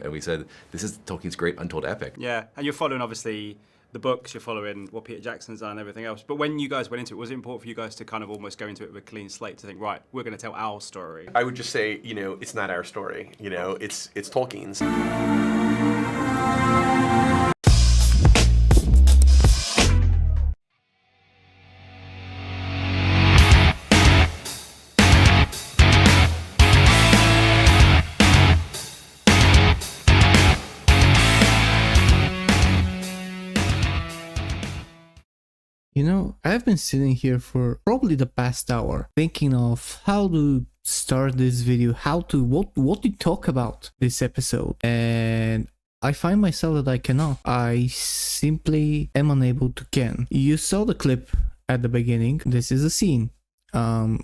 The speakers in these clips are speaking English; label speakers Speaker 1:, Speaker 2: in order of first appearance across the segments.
Speaker 1: And we said, this is Tolkien's great untold epic.
Speaker 2: Yeah, and you're following, obviously, the books, you're following what Peter Jackson's done and everything else. But when you guys went into it, was it important for you guys to kind of almost go into it with a clean slate to think, right, we're going to tell our story?
Speaker 3: I would just say, it's not our story. It's Tolkien's.
Speaker 4: I've been sitting here for probably the past hour thinking of how to start this video, what to talk about this episode, and I find myself that I cannot. I simply am unable to can. You saw the clip at the beginning. This is a scene, a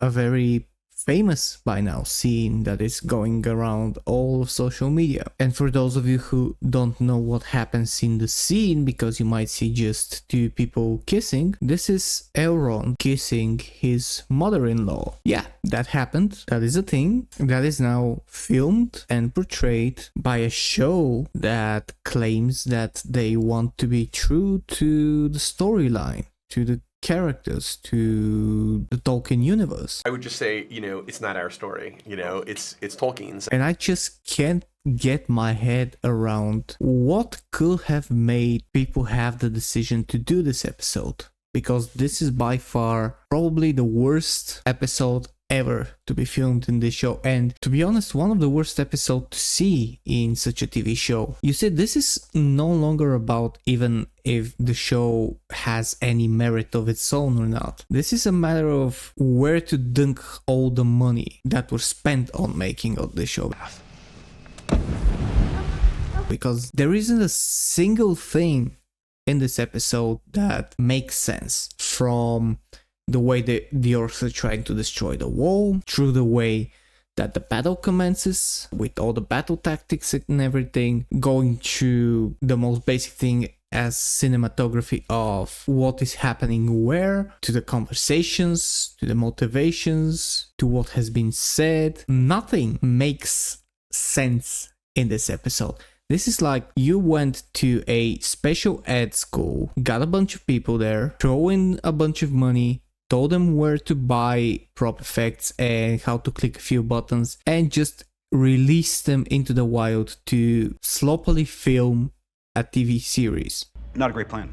Speaker 4: very famous by now scene that is going around all of social media. And for those of you who don't know what happens in the scene, because you might see just two people kissing, this is Elrond kissing his mother-in-law. Yeah, that happened. That is a thing that is now filmed and portrayed by a show that claims that they want to be true to the storyline, to the characters, to the Tolkien universe.
Speaker 3: I would just say, it's not our story. It's Tolkien's.
Speaker 4: And I just can't get my head around what could have made people have the decision to do this episode. Because this is by far probably the worst episode ever to be filmed in this show, and to be honest, one of the worst episodes to see in such a TV show. You see, this is no longer about even if the show has any merit of its own or not. This is a matter of where to dunk all the money that was spent on making of the show. Because there isn't a single thing in this episode that makes sense, from the way the orcs are trying to destroy the wall, through the way that the battle commences, with all the battle tactics and everything, going through the most basic thing as cinematography of what is happening where, to the conversations, to the motivations, to what has been said. Nothing makes sense in this episode. This is like you went to a special ed school, got a bunch of people there, throw in a bunch of money, told them where to buy prop effects and how to click a few buttons, and just release them into the wild to sloppily film a TV series.
Speaker 2: Not a great plan.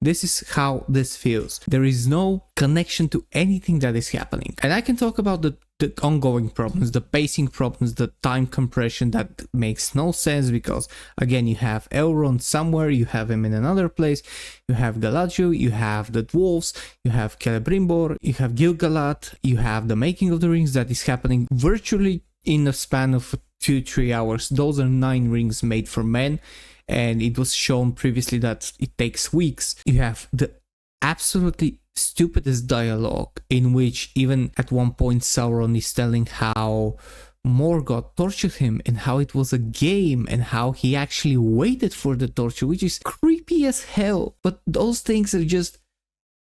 Speaker 4: This is how this feels. There is no connection to anything that is happening. And I can talk about the ongoing problems, the pacing problems, the time compression that makes no sense, because again, you have Elrond somewhere, you have him in another place, you have Galadriel, you have the dwarves, you have Celebrimbor, you have Gil-galad, you have the making of the rings that is happening virtually in a span of 2-3 hours. Those are 9 rings made for men, and it was shown previously that it takes weeks. You have the absolutely stupidest dialogue, in which even at one point Sauron is telling how Morgoth tortured him and how it was a game and how he actually waited for the torture, which is creepy as hell. But those things are just,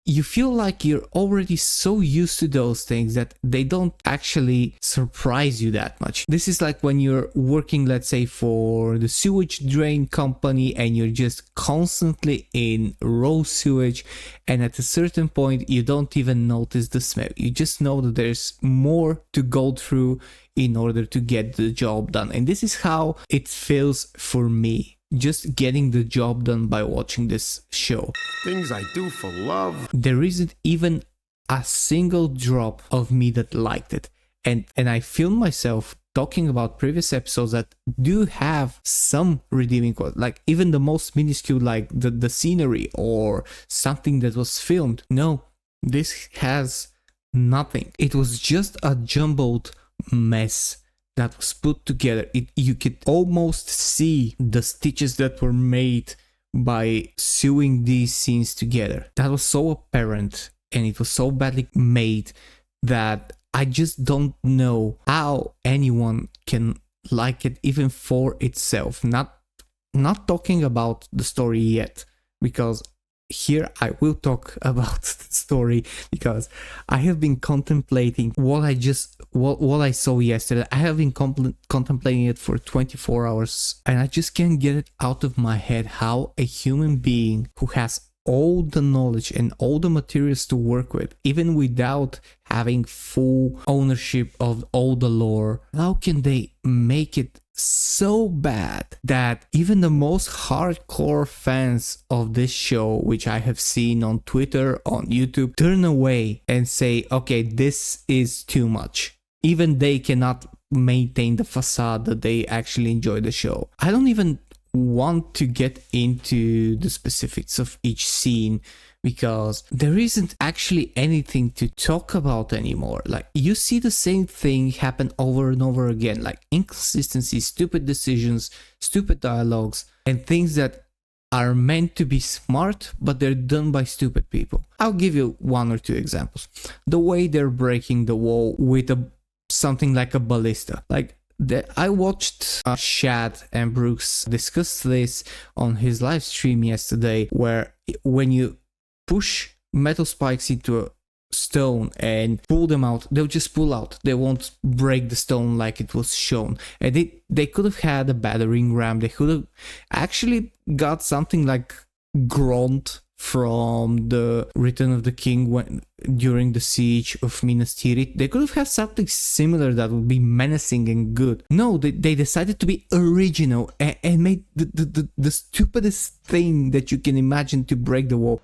Speaker 4: you feel like you're already so used to those things that they don't actually surprise you that much. This is like when you're working, let's say, for the sewage drain company, and you're just constantly in raw sewage, and at a certain point you don't even notice the smell. You just know that there's more to go through in order to get the job done. And this is how it feels for me, just getting the job done by watching this show.
Speaker 5: Things I do for love.
Speaker 4: There isn't even a single drop of me that liked it. And I filmed myself talking about previous episodes that do have some redeeming qualities, like even the most minuscule, like the scenery or something that was filmed. No, this has nothing. It was just a jumbled mess that was put together. You could almost see the stitches that were made by sewing these scenes together. That was so apparent, and it was so badly made that I just don't know how anyone can like it, even for itself. Not talking about the story yet, because here I will talk about the story because I have been contemplating what I saw yesterday. I have been contemplating it for 24 hours and I just can't get it out of my head how a human being who has all the knowledge and all the materials to work with, even without having full ownership of all the lore, how can they make it so bad that even the most hardcore fans of this show, which I have seen on Twitter, on YouTube, turn away and say, okay, this is too much. Even they cannot maintain the facade that they actually enjoy the show. I don't even want to get into the specifics of each scene because there isn't actually anything to talk about anymore. Like, you see the same thing happen over and over again, like inconsistencies, stupid decisions, stupid dialogues, and things that are meant to be smart, but they're done by stupid people. I'll give you one or two examples. The way they're breaking the wall with something like a ballista. Like, I watched Shad and Brooks discuss this on his live stream yesterday, where when you push metal spikes into a stone and pull them out, they'll just pull out. They won't break the stone like it was shown. And they could have had a battering ram. They could have actually got something like Grunt from the Return of the King during the siege of Minas Tirith. They could have had something similar that would be menacing and good. No, they decided to be original and made the stupidest thing that you can imagine to break the wall.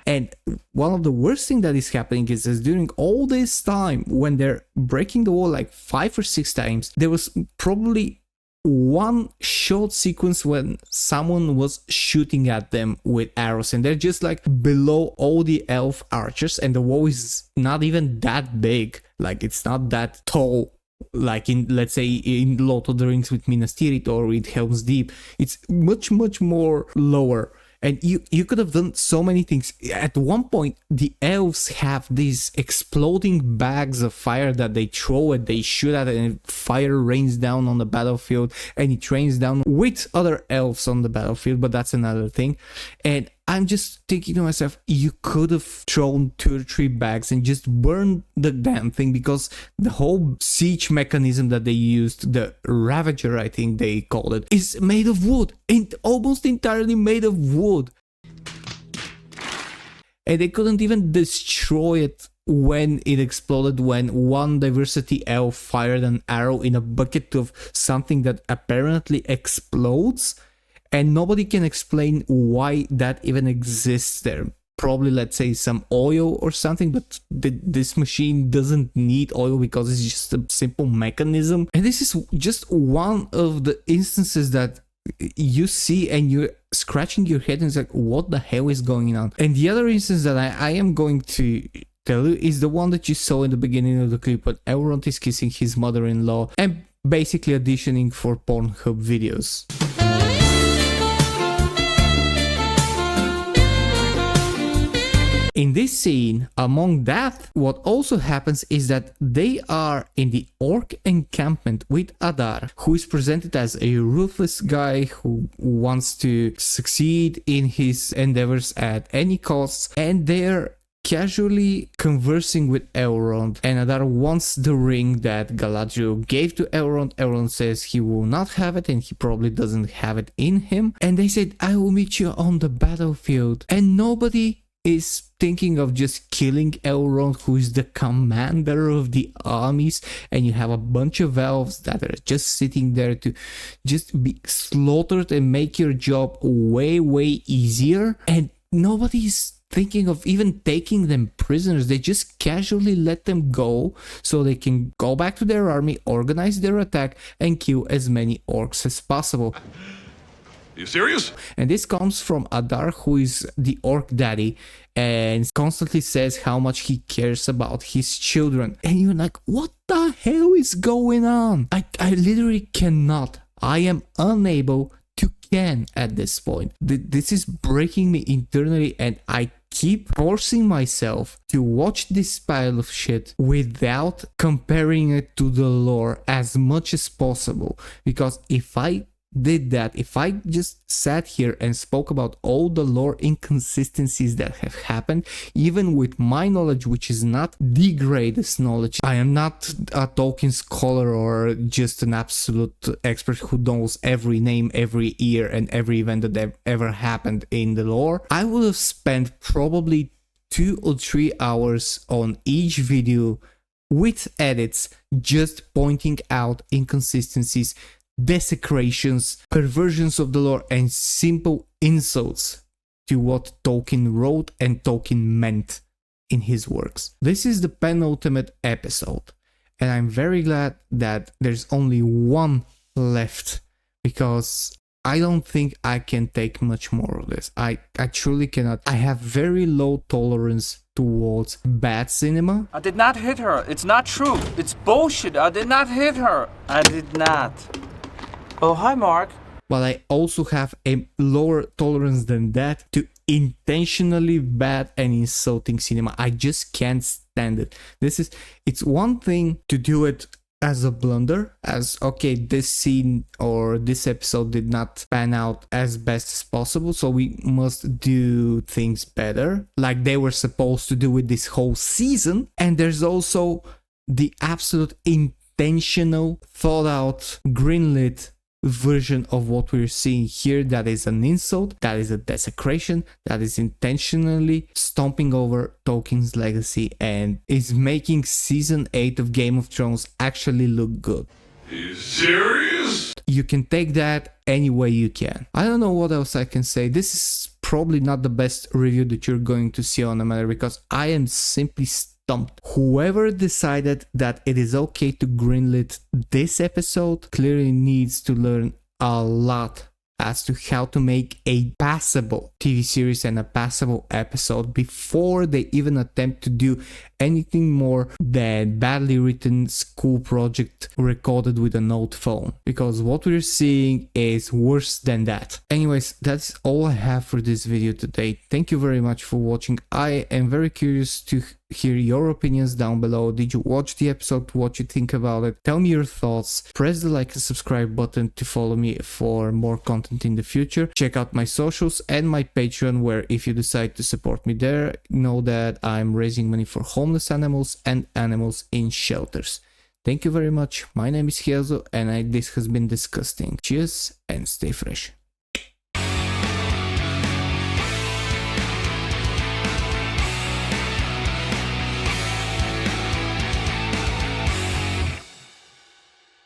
Speaker 4: And one of the worst things that is happening is during all this time, when they're breaking the wall like 5 or 6 times, there was probably one short sequence when someone was shooting at them with arrows and they're just like below all the elf archers, and the wall is not even that big. Like, it's not that tall like in, let's say, in Lord of the Rings with Minas Tirith or with Helm's Deep. It's much more lower. And you could have done so many things. At one point, the elves have these exploding bags of fire that they throw and they shoot at, and fire rains down on the battlefield, and it rains down with other elves on the battlefield, but that's another thing. And I'm just thinking to myself, you could have thrown 2 or 3 bags and just burned the damn thing, because the whole siege mechanism that they used, the Ravager, I think they called it, is made of wood, and almost entirely made of wood. And they couldn't even destroy it when it exploded, when one diversity elf fired an arrow in a bucket of something that apparently explodes. And nobody can explain why that even exists there. Probably, let's say, some oil or something, but this machine doesn't need oil because it's just a simple mechanism. And this is just one of the instances that you see and you're scratching your head and it's like, what the hell is going on? And the other instance that I am going to tell you is the one that you saw in the beginning of the clip when Elrond is kissing his mother-in-law and basically auditioning for Pornhub videos. In this scene, among that, what also happens is that they are in the orc encampment with Adar, who is presented as a ruthless guy who wants to succeed in his endeavors at any cost, and they're casually conversing with Elrond, and Adar wants the ring that Galadriel gave to Elrond. Elrond says he will not have it and he probably doesn't have it in him, and they said, I will meet you on the battlefield, and nobody is thinking of just killing Elrond, who is the commander of the armies, and you have a bunch of elves that are just sitting there to just be slaughtered and make your job way easier, and nobody's thinking of even taking them prisoners. They just casually let them go so they can go back to their army, organize their attack, and kill as many orcs as possible.
Speaker 5: You serious?
Speaker 4: And this comes from Adar, who is the orc daddy and constantly says how much he cares about his children. And you're like, what the hell is going on? I literally cannot. I am unable to can at this point. This is breaking me internally, and I keep forcing myself to watch this pile of shit without comparing it to the lore as much as possible. Because if I did that, if I just sat here and spoke about all the lore inconsistencies that have happened, even with my knowledge, which is not the greatest knowledge, I am not a Tolkien scholar or just an absolute expert who knows every name, every year, and every event that ever happened in the lore, I would have spent probably 2 or 3 hours on each video with edits, just pointing out inconsistencies, desecrations, perversions of the lore, and simple insults to what Tolkien wrote and Tolkien meant in his works. This is the penultimate episode, and I'm very glad that there's only one left, because I don't think I can take much more of this. I truly cannot. I have very low tolerance towards bad cinema.
Speaker 6: I did not hit her. It's not true. It's bullshit. I did not hit her. I did not. Oh, hi, Mark.
Speaker 4: But I also have a lower tolerance than that to intentionally bad and insulting cinema. I just can't stand it. It's one thing to do it as a blunder, as okay, this scene or this episode did not pan out as best as possible, so we must do things better, like they were supposed to do with this whole season. And there's also the absolute intentional, thought out, greenlit version of what we're seeing here that is an insult, that is a desecration, that is intentionally stomping over Tolkien's legacy and is making season 8 of Game of Thrones actually look good.
Speaker 5: Are you serious?
Speaker 4: You can take that any way you can. I don't know what else I can say. This is probably not the best review that you're going to see on the matter, because I am simply stumped. Whoever decided that it is okay to greenlit this episode clearly needs to learn a lot as to how to make a passable TV series and a passable episode before they even attempt to do anything more than badly written school project recorded with an old phone, because what we're seeing is worse than that. Anyways, that's all I have for this video today. Thank you very much for watching. I am very curious to hear your opinions down below. Did you watch the episode? What you think about it? Tell me your thoughts. Press the like and subscribe button to follow me for more content in the future. Check out my socials and my Patreon, where if you decide to support me there, know that I'm raising money for homeless animals and animals in shelters. Thank you very much. My name is Hiezo, and this has been DiscussThing. Cheers and stay fresh.